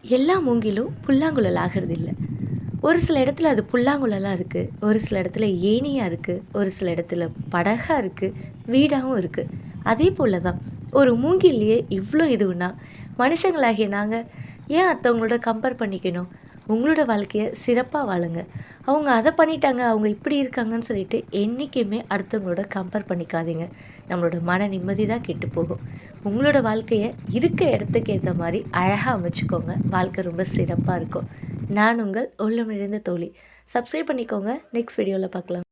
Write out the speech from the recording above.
எல்லா மூங்கிலும் புல்லாங்குழல் ஆகிறதில்ல. ஒரு சில இடத்துல அது புல்லாங்குழலா இருக்கு. ஒரு சில இடத்துல ஏணியா இருக்கு. ஒரு சில இடத்துல படகா இருக்கு. வீடாவும் இருக்கு. அதே போல தான் ஒரு மூங்கில்லயே இவ்ளோ இதுவுன்னா, மனுஷங்களாகிய நாங்க ஏன் அடுத்தவங்களோட கம்பேர் பண்ணிக்கணும்? உங்களோட வாழ்க்கைய சிறப்பா வாழுங்க. அவங்க அத பண்ணிட்டாங்க, அவங்க இப்படி இருக்காங்கன்னு சொல்லிட்டு என்னைக்குமே அடுத்தவங்களோட கம்பேர் பண்ணிக்காதீங்க. நம்மளோட மன நிம்மதி தான் கெட்டு போகும். உங்களோட வாழ்க்கைய இருக்க இடத்துக்கு ஏத்த மாரி அழகா அமைச்சுக்கோங்க. வாழ்க்கை ரொம்ப சிறப்பா இருக்கும். நான் உங்கள் உள்ளம் நிறைந்த தோழி. சப்ஸ்கிரைப் பண்ணிக்கோங்க. நெக்ஸ்ட் வீடியோல பார்க்கலாம்.